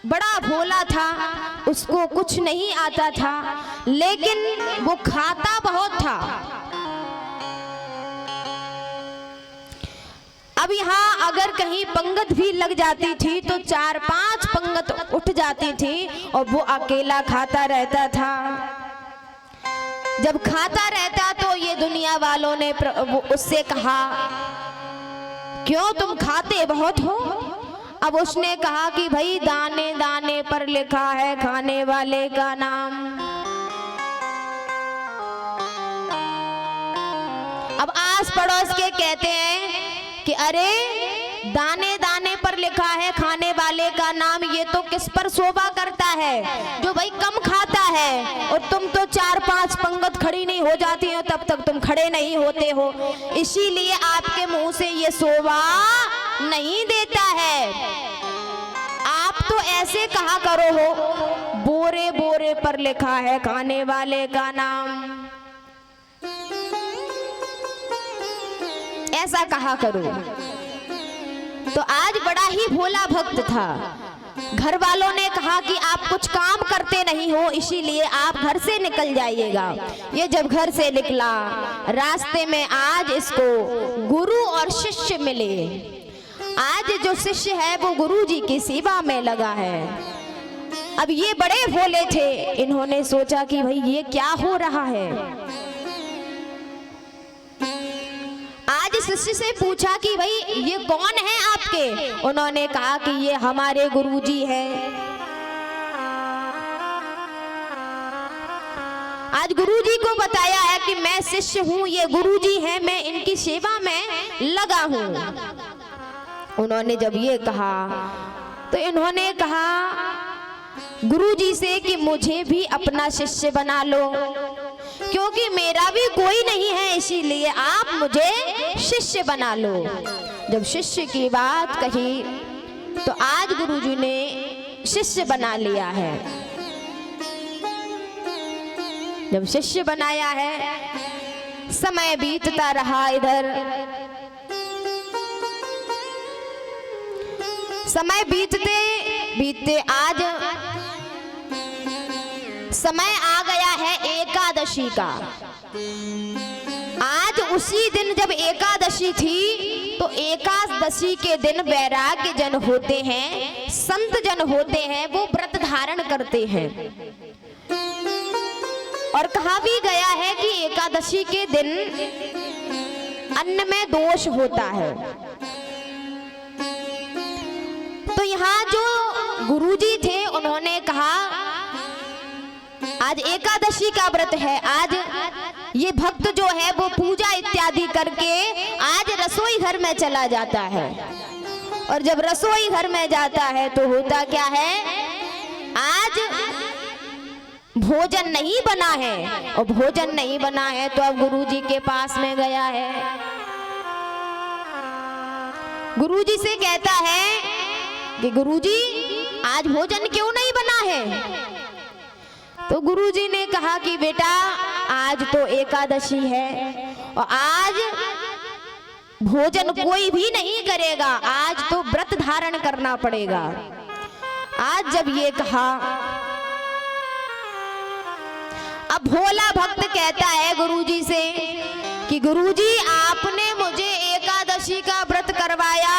बड़ा भोला था, उसको कुछ नहीं आता था, लेकिन वो खाता बहुत था। अब यहाँ अगर कहीं पंगत भी लग जाती थी तो 4-5 पंगत उठ जाती थी और वो अकेला खाता रहता था। जब खाता रहता तो ये दुनिया वालों ने उससे कहा, क्यों तुम खाते बहुत हो? अब उसने कहा कि भाई दाने दाने पर लिखा है खाने वाले का नाम। अब आस पड़ोस के कहते हैं कि अरे दाने दाने पर लिखा है खाने वाले का नाम, ये तो किस पर शोभा करता है, जो भाई कम खाता है, और तुम तो 4-5 पंगत खड़ी नहीं हो जाती हो तब तक तुम खड़े नहीं होते हो, इसीलिए आपके मुंह से ये शोभा नहीं देता है। आप तो ऐसे कहा करो हो, बोरे बोरे पर लिखा है खाने वाले का नाम, ऐसा कहा करो। तो आज बड़ा ही भोला भक्त था। घर वालों ने कहा कि आप कुछ काम करते नहीं हो, इसीलिए आप घर से निकल जाइएगा। ये जब घर से निकला, रास्ते में आज इसको गुरु और शिष्य मिले। आज जो शिष्य है वो गुरु जी की सेवा में लगा है। अब ये बड़े भोले थे, इन्होंने सोचा कि भाई ये क्या हो रहा है। आज शिष्य से पूछा कि भाई ये कौन है आपके? उन्होंने कहा कि ये हमारे गुरुजी हैं। आज गुरुजी को बताया है कि मैं शिष्य हूँ, ये गुरुजी हैं, मैं इनकी सेवा में लगा हूँ। उन्होंने जब ये कहा तो इन्होंने कहा गुरुजी से कि मुझे भी अपना शिष्य बना लो, क्योंकि मेरा भी कोई नहीं है, इसीलिए आप मुझे शिष्य बना लो। जब शिष्य की बात कही तो आज गुरुजी ने शिष्य बना लिया है। जब शिष्य बनाया है, समय बीतता रहा, इधर समय बीतते बीतते आज समय आ गया है एकादशी का। आज उसी दिन जब एकादशी थी तो एकादशी के दिन वैराग्य जन होते हैं, संत जन होते हैं, वो व्रत धारण करते हैं। और कहा भी गया है कि एकादशी के दिन अन्न में दोष होता है। तो यहाँ जो गुरुजी थे उन्होंने कहा आज एकादशी का व्रत है, आज ये भक्त जो है वो पूजा इत्यादि करके आज रसोई घर में चला जाता है। और जब रसोई घर में जाता है तो होता क्या है, आज भोजन नहीं बना है, और भोजन नहीं बना है तो अब गुरुजी के पास में गया है। गुरुजी से कहता है कि गुरुजी आज भोजन क्यों नहीं बना है? तो गुरुजी ने कहा कि बेटा आज तो एकादशी है और आज भोजन कोई भी नहीं करेगा, आज तो व्रत धारण करना पड़ेगा। आज जब ये कहा, अब भोला भक्त कहता है गुरुजी से कि गुरुजी आपने मुझे एकादशी का व्रत करवाया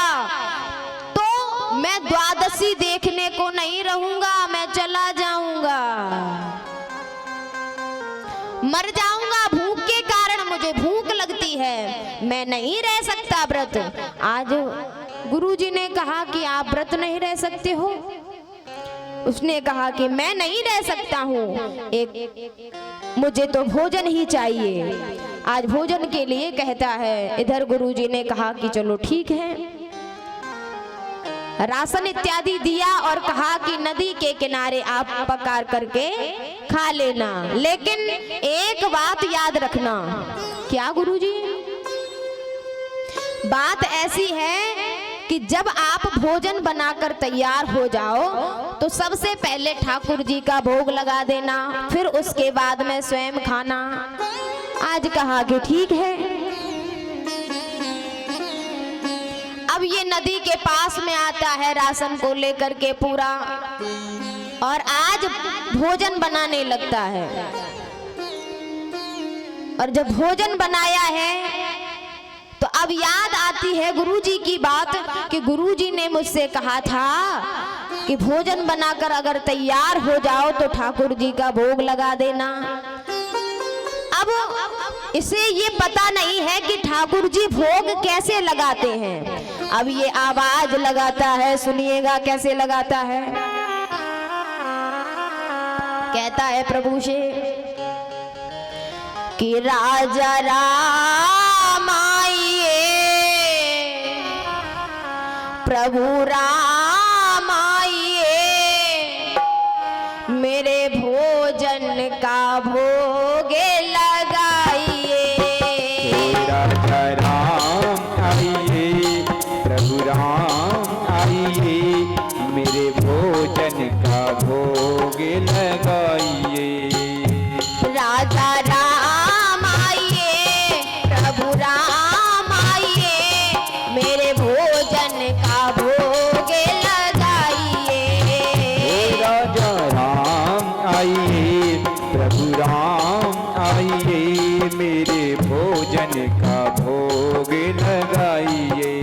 तो मैं द्वादशी देखने को नहीं रहूंगा, मैं चला जाऊंगा, मर जाऊंगा भूख के कारण, मुझे भूख लगती है, मैं नहीं रह सकता व्रत। आज गुरुजी ने कहा कि आप व्रत नहीं रह सकते हो? उसने कहा कि मैं नहीं रह सकता हूँ, मुझे तो भोजन ही चाहिए। आज भोजन के लिए कहता है। इधर गुरुजी ने कहा कि चलो ठीक है, राशन इत्यादि दिया और कहा कि नदी के किनारे आप पका करके खा लेना, लेकिन एक बात याद रखना। क्या गुरुजी? बात ऐसी है कि जब आप भोजन बनाकर तैयार हो जाओ तो सबसे पहले ठाकुर जी का भोग लगा देना, फिर उसके बाद में स्वयं खाना। आज कहा कि ठीक है। अब ये नदी के पास में आता है राशन को लेकर के पूरा, और आज भोजन बनाने लगता है। और जब भोजन बनाया है तो अब याद आती है गुरुजी की बात कि गुरुजी ने मुझसे कहा था कि भोजन बनाकर अगर तैयार हो जाओ तो ठाकुर जी का भोग लगा देना। अब इसे ये पता नहीं है कि ठाकुर जी भोग कैसे लगाते हैं। अब ये आवाज लगाता है, सुनिएगा कैसे लगाता है। कहता है प्रभु से कि राजा राम आइए, प्रभु राम आइए, मेरे भोजन का भोग लगाइए। राजा राम आइए, प्रभु राम आइए, मेरे भोजन का भोग लगाइए। राजा राम आइए, प्रभु राम आइए, मेरे भोजन का भोग लगाइए। राजा राम आइए, प्रभु राम आइए, मेरे भोजन का भोग लगाइए।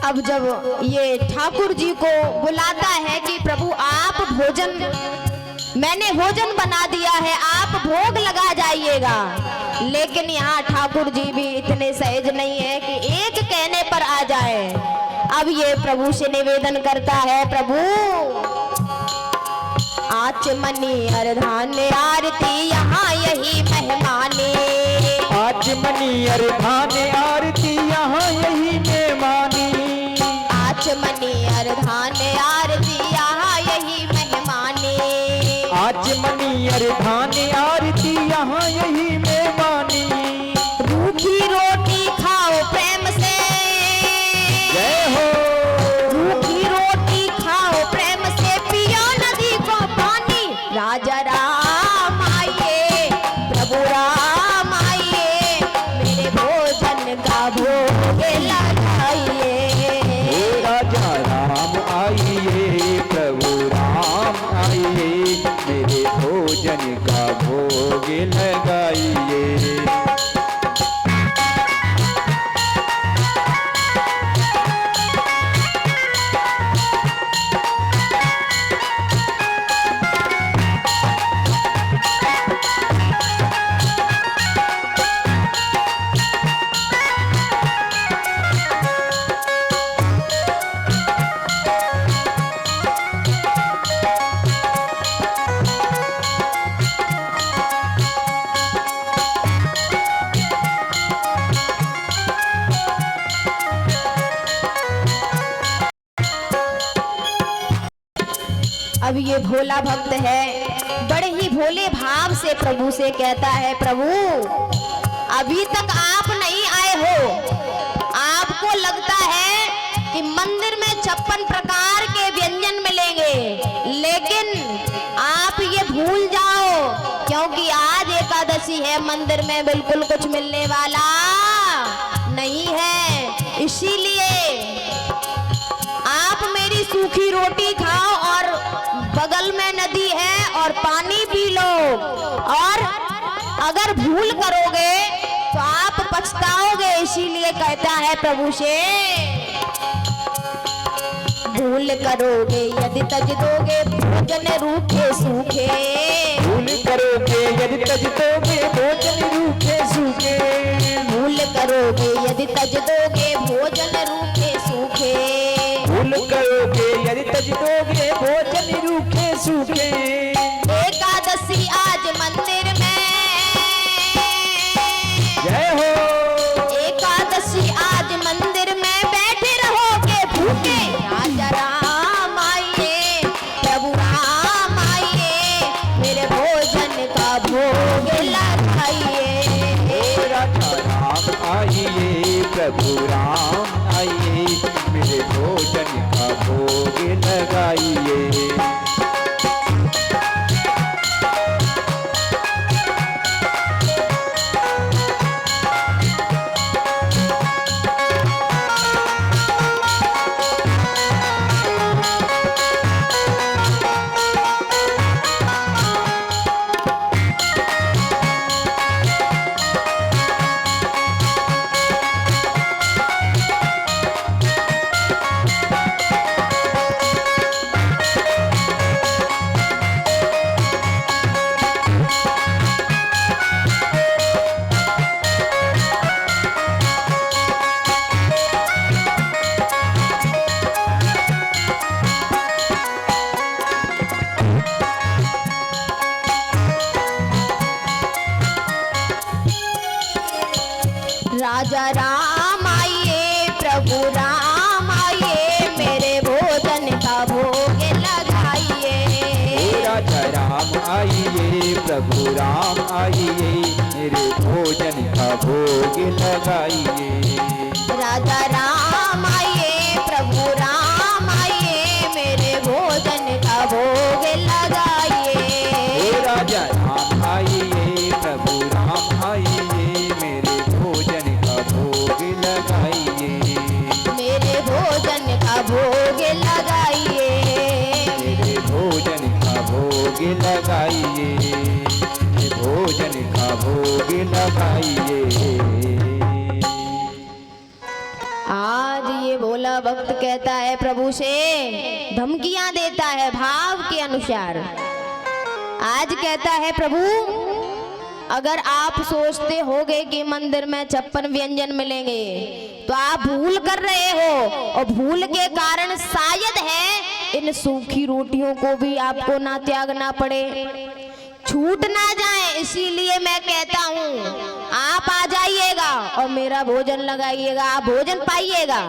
अब जब ये ठाकुर जी को बुलाता है कि प्रभु आप भोजन, मैंने भोजन बना दिया है, आप भोग लगा जाइएगा, लेकिन यहाँ ठाकुर जी भी इतने सहज नहीं है कि एक कहने पर आ जाए। अब ये प्रभु से निवेदन करता है, प्रभु आचमनी अर्धान्य आरती यहाँ यही मेहमाने, आचमनी अर्धान्य आरती यहाँ यही मेहमानी, आचमनी अर्धान्य आरती यहाँ यही मेहमाने, आचमनी अर्धान्य आरती यहाँ यही मेहमानी। रूखी रोटी खाओ प्रेम से, जय हो। रूखी रोटी खाओ प्रेम से, पियो नदी को पानी। राजा राम आइए, प्रभु राम आइए, मेरे भोजन का भोग लगाइए। राजा राम आइए, प्रभु राम आइए, मेरे भोजन का भोग लगाइए। अब ये भोला भक्त है, बड़े ही भोले भाव से प्रभु से कहता है, प्रभु अभी तक आप नहीं आए हो, आपको लगता है कि मंदिर में 56 प्रकार के व्यंजन मिलेंगे, लेकिन आप ये भूल जाओ क्योंकि आज एकादशी है, मंदिर में बिल्कुल कुछ मिलने वाला नहीं है। इसीलिए आप मेरी सूखी रोटी खाओ और बगल में नदी है और पानी पी लो, और अगर भूल करोगे तो आप पछताओगे। इसीलिए कहता है प्रभु से, भूल करोगे यदि तज दोगे भोजन रूखे सूखे, भूल करोगे यदि तज दोगे भोजन रूखे सूखे, भूल करोगे यदि तज दोगे भोजन रूखे सूखे, भूल करोगे यदि तज दोगे भोजन रूखे सूखे। एकादशी आज मंदिर में, जय हो। एकादशी आज मंदिर में बैठे रहोगे भूखे। राजा राम आइए, प्रभु राम आइए, मेरे भोज प्रभु राम आइए, मेरे भोजन का भोग लगाइए। राजा राम आइए, प्रभु राम आइए, मेरे भोजन का भोग लगाइए। राजा राम आइए, प्रभु राम आइए, मेरे भोजन का भोग लगाइए। राजा राम आइए, प्रभु राम आइए, मेरे भोजन का भोग लगाइए। राजा राम आइए, प्रभु राम आइए, मेरे भोजन का भोग लगाइए। मेरे भोजन का भोग लगाइए। मेरे भोजन का भोग लगाइए। मेरे भोजन का भोग लगाइए। आज ये भोला भक्त कहता है प्रभु से, धमकियां देता है भाव के अनुसार। आज कहता है प्रभु, अगर आप सोचते होगे कि मंदिर में 56 व्यंजन मिलेंगे तो आप भूल कर रहे हो, और भूल के कारण शायद है इन सूखी रोटियों को भी आपको ना त्यागना पड़े, छूट ना जाए। इसीलिए मैं कहता हूँ आप आ जाइएगा और मेरा भोजन लगाइएगा, आप भोजन पाइएगा।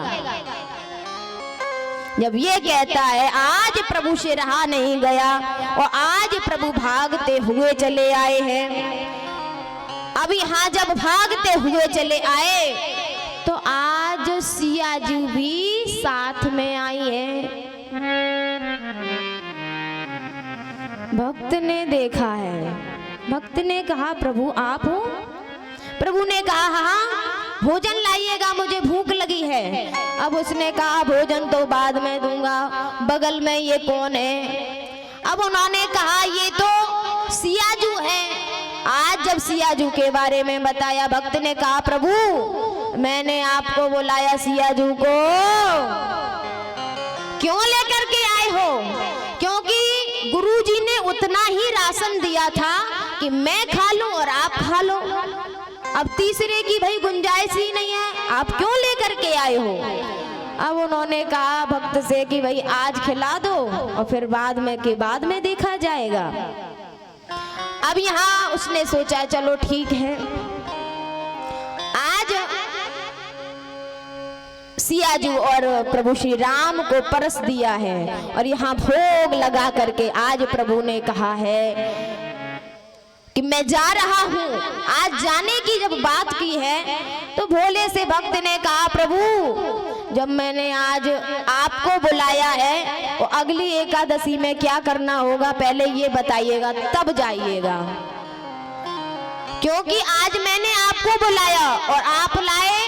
जब ये कहता है, आज प्रभु से रहा नहीं गया और आज प्रभु भागते हुए चले आए हैं। अब यहाँ जब भागते हुए चले आए तो आज सिया जी भी साथ में आई है। भक्त ने देखा है, भक्त ने कहा प्रभु आप हो? प्रभु ने कहा हाँ, भोजन लाइएगा, मुझे भूख लगी है। अब उसने कहा भोजन तो बाद में दूंगा, बगल में ये कौन है? अब उन्होंने कहा ये तो सियाजू है। आज जब सियाजू के बारे में बताया, भक्त ने कहा प्रभु मैंने आपको बुलाया सियाजू को क्यों लेकर के आए हो? क्योंकि गुरुजी ने उतना ही राशन दिया था कि मैं खा लूं और आप खा लो, अब तीसरे की भाई गुंजाइश ही नहीं है, आप क्यों लेकर के आए हो? अब उन्होंने कहा भक्त से कि भाई आज खिला दो और फिर बाद में देखा जाएगा। अब यहाँ उसने सोचा चलो ठीक है, आज सियाजू और प्रभु श्री राम को परस दिया है और यहाँ भोग लगा करके आज प्रभु ने कहा है कि मैं जा रहा हूँ। आज जाने की जब बात की है तो भोले से भक्त ने कहा प्रभु जब मैंने आज आपको बुलाया है तो अगली एकादशी में क्या करना होगा पहले ये बताइएगा, तब जाइएगा, क्योंकि आज मैंने आपको बुलाया और आप लाए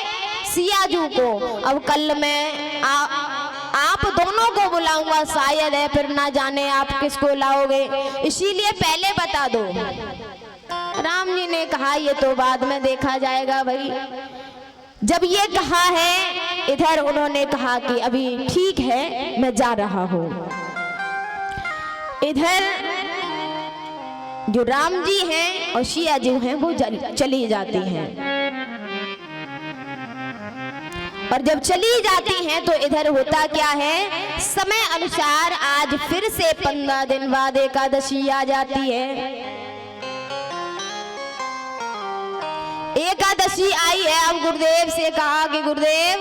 सियाजू को। अब कल मैं आप दोनों को बुलाऊंगा, शायद है फिर ना जाने आप किसको लाओगे, इसीलिए पहले बता दो। राम जी ने कहा ये तो बाद में देखा जाएगा भाई। जब ये कहा है इधर उन्होंने कहा कि अभी ठीक है मैं जा रहा हूं। इधर जो राम जी हैं और सियाजू हैं वो चली जाती हैं, और जब चली जाती हैं तो इधर होता क्या है, समय अनुसार आज फिर से 15 दिन बाद एकादशी आ जाती है। एकादशी आई है। अब गुरुदेव से कहा कि गुरुदेव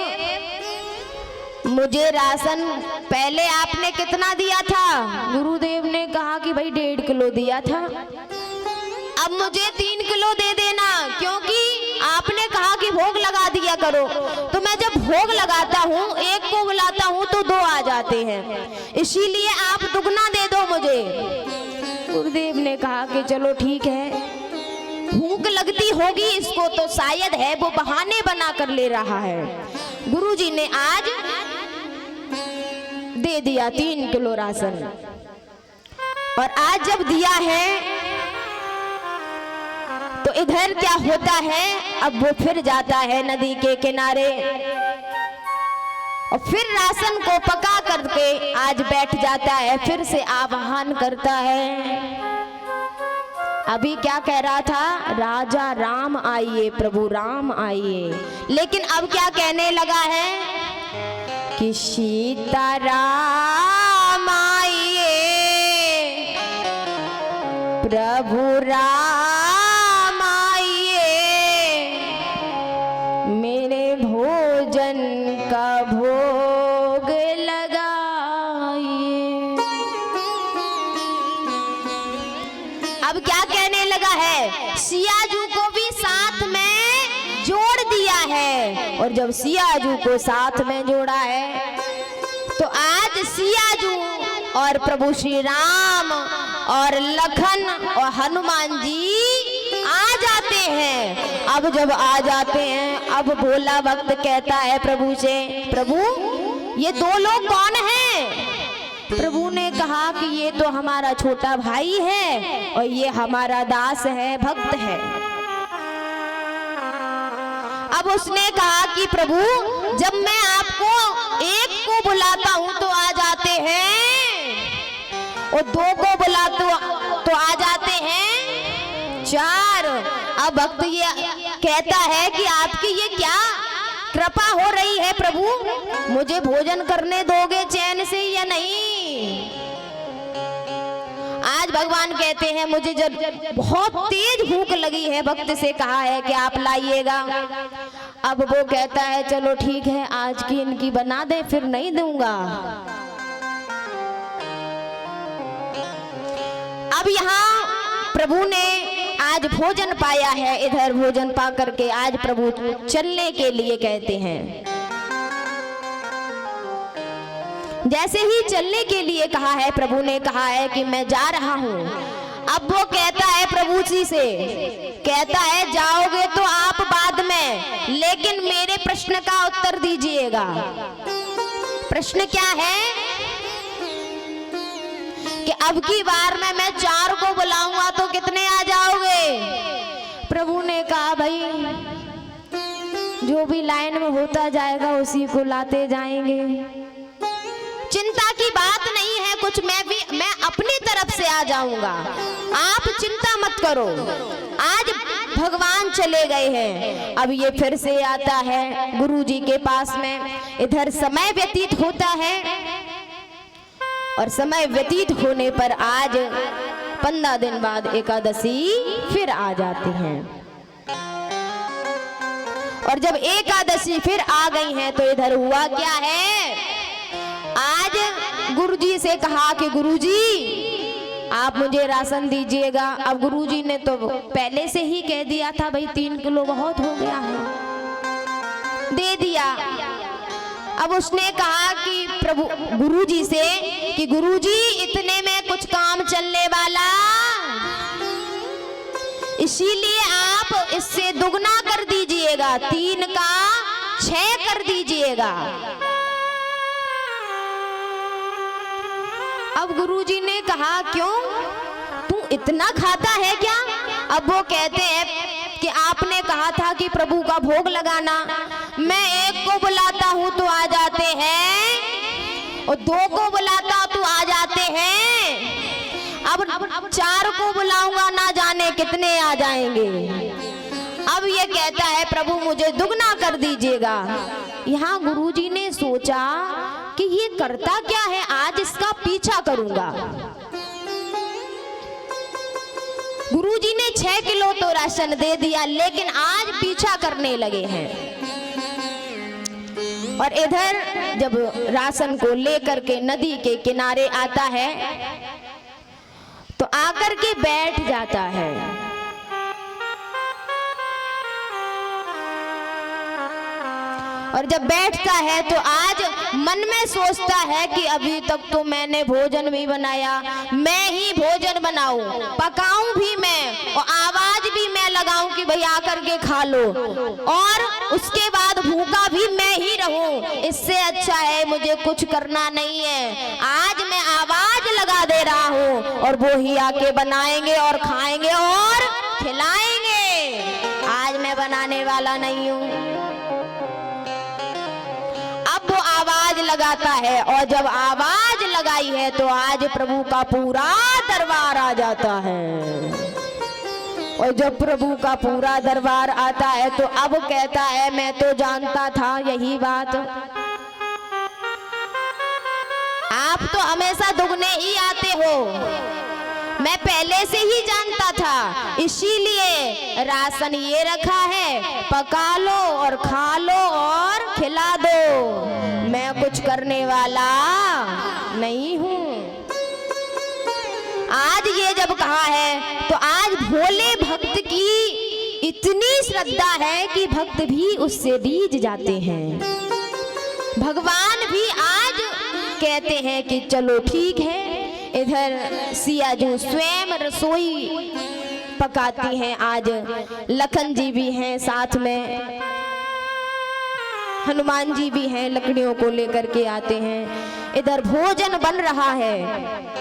मुझे राशन पहले आपने कितना दिया था? गुरुदेव ने कहा कि भाई 1.5 किलो दिया था, अब मुझे 3 किलो दे देना, क्योंकि आपने कहा कि भोग लगा दिया करो। तो मैं जब भोग लगाता हूँ, एक को बुलाता हूँ तो 2 आ जाते हैं, इसीलिए आप दुगना दे दो मुझे। गुरुदेव ने कहा कि चलो ठीक है, भूख लगती होगी इसको तो शायद है वो बहाने बना कर ले रहा है। गुरुजी ने आज दे दिया 3 किलो राशन, और आज जब दिया है तो इधर क्या होता है, अब वो फिर जाता है नदी के किनारे और फिर राशन को पका करके आज बैठ जाता है, फिर से आह्वान करता है। अभी क्या कह रहा था, राजा राम आइए, प्रभु राम आइए, लेकिन अब क्या कहने लगा है कि सीता राम आइए, प्रभु राम आइए, मेरे भोजन का भोग लगाइए। अब क्या कहने लगा है, सियाजू को भी साथ में जोड़ दिया है, और जब सियाजू को साथ में जोड़ा है तो आज सियाजू और प्रभु श्री राम और लखन और हनुमान जी आ जाते हैं। अब जब आ जाते हैं, अब भोला भक्त कहता है प्रभु से, प्रभु ये 2 लोग कौन हैं? प्रभु ने कहा कि ये तो हमारा छोटा भाई है और ये हमारा दास है, भक्त है। अब उसने कहा कि प्रभु जब मैं आपको एक को बुलाता हूं तो आ जाते हैं, और 2 को बुलाता तो आ जाते हैं 4। अब भक्त ये कहता है कि आपकी ये क्या कृपा हो रही है प्रभु, मुझे भोजन करने दोगे चैन से या नहीं? आज भगवान कहते हैं मुझे जब बहुत तेज भूख लगी है, भक्त से कहा है कि आप लाइएगा। अब वो कहता है चलो ठीक है, आज की इनकी बना दे, फिर नहीं दूंगा। अब यहाँ प्रभु ने आज भोजन पाया है, इधर भोजन पा करके आज प्रभु चलने के लिए कहते हैं। जैसे ही चलने के लिए कहा है, प्रभु ने कहा है कि मैं जा रहा हूं। अब वो कहता है प्रभु जी से, कहता है जाओगे तो आप बाद में, लेकिन मेरे प्रश्न का उत्तर दीजिएगा। प्रश्न क्या है कि अब की बार में मैं 4 को बुलाऊंगा तो कितने आ जाओगे? प्रभु ने कहा भाई जो भी लाइन में होता जाएगा उसी को लाते जाएंगे, चिंता की बात नहीं है, कुछ मैं अपनी तरफ से आ जाऊंगा, आप चिंता मत करो। आज भगवान चले गए हैं। अब ये फिर से आता है गुरुजी के पास में, इधर समय व्यतीत होता है, और समय व्यतीत होने पर आज 15 दिन बाद एकादशी फिर आ जाती हैं। और जब एकादशी फिर आ गई हैं तो इधर हुआ क्या है, आज गुरुजी से कहा कि गुरुजी आप मुझे राशन दीजिएगा। अब गुरुजी ने तो पहले से ही कह दिया था भाई 3 किलो बहुत हो गया है, दे दिया। अब उसने कहा कि प्रभु गुरुजी से कि गुरुजी इतने में कुछ काम चलने वाला, इसीलिए आप इससे दुगना कर दीजिएगा, 3 का 6 कर दीजिएगा। अब गुरुजी ने कहा क्यों, तू इतना खाता है क्या? अब वो कहते हैं कि आपने कहा था कि प्रभु का भोग लगाना, मैं 1 को बुलाता हूँ तो आ जाते हैं, और 2 को बुलाता तो आ जाते हैं, अब 4 को बुलाऊंगा ना जाने कितने आ जाएंगे। अब ये कहता है प्रभु मुझे दुगना कर दीजिएगा। यहाँ गुरुजी ने सोचा कि ये करता क्या है, आज इसका पीछा करूंगा। गुरुजी ने 6 किलो तो राशन दे दिया, लेकिन आज पीछा करने लगे हैं। और इधर जब राशन को लेकर के नदी के किनारे आता है तो आकर के बैठ जाता है। और जब बैठता है तो आज मन में सोचता है कि अभी तक तो मैंने भोजन भी बनाया, मैं ही भोजन बनाऊं, पकाऊं भी मैं और आवाज भी मैं लगाऊं कि भाई आकर के खा लो, और उसके बाद भूखा भी मैं ही रहूं। इससे अच्छा है मुझे कुछ करना नहीं है, आज मैं आवाज लगा दे रहा हूं और वो ही आके बनाएंगे और खाएंगे और खिलाएंगे। आज मैं बनाने वाला नहीं हूं। अब वो आवाज लगाता है और जब आवाज लगाई है तो आज प्रभु का पूरा दरबार आ जाता है। और जब प्रभु का पूरा दरबार आता है तो अब कहता है मैं तो जानता था यही बात, आप तो हमेशा दुगने ही आते हो, मैं पहले से ही जानता था, इसीलिए राशन ये रखा है, पका लो और खा लो और खिला दो, मैं कुछ करने वाला नहीं हूं। आज ये जब कहा है तो आज भोले भक्त की इतनी श्रद्धा है कि भक्त भी उससे रीझ जाते हैं। भगवान भी आज कहते हैं कि चलो ठीक है। इधर सिया जो स्वयं रसोई पकाती हैं, आज लखन जी भी हैं साथ में, हनुमान जी भी हैं, लकड़ियों को लेकर के आते हैं। इधर भोजन बन रहा है,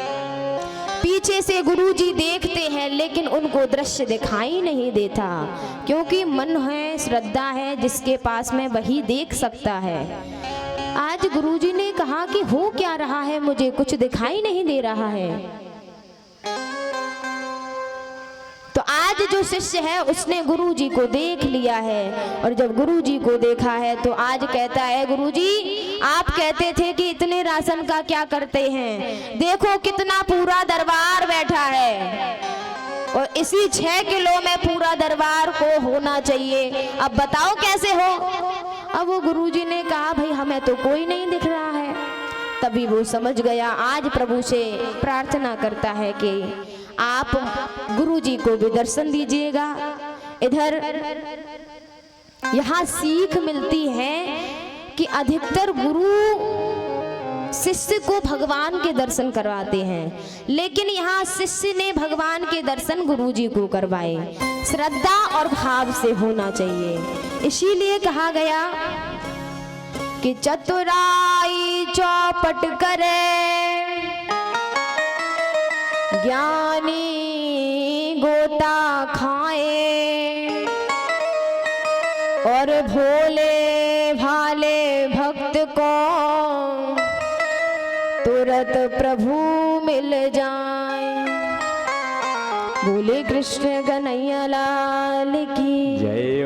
पीछे से गुरुजी देखते हैं लेकिन उनको दृश्य दिखाई नहीं देता, क्योंकि मन है, श्रद्धा है, जिसके पास में वही देख सकता है। आज गुरुजी ने कहा कि हो क्या रहा है, मुझे कुछ दिखाई नहीं दे रहा है। तो आज जो शिष्य है उसने गुरुजी को देख लिया है, और जब गुरुजी को देखा है तो आज कहता है गुरुजी आप कहते थे कि इतने राशन का क्या करते हैं, देखो कितना पूरा दरबार बैठा है, और इसी 6 किलो में पूरा दरबार को होना चाहिए, अब बताओ कैसे हो। अब वो गुरुजी ने कहा भाई हमें तो कोई नहीं दिख रहा है। तभी वो समझ गया, आज प्रभु से प्रार्थना करता है कि आप गुरुजी को भी दर्शन दीजिएगा। इधर यहाँ सीख मिलती है कि अधिकतर गुरु शिष्य को भगवान के दर्शन करवाते हैं, लेकिन यहाँ शिष्य ने भगवान के दर्शन गुरुजी को करवाए। श्रद्धा और भाव से होना चाहिए। इसीलिए कहा गया कि चतुराई चौपट करे, ज्ञानी गोता खाए, और भोले भाले भक्त को तुरंत प्रभु मिल जाए। बोले कृष्ण कन्हैया लाल की जय।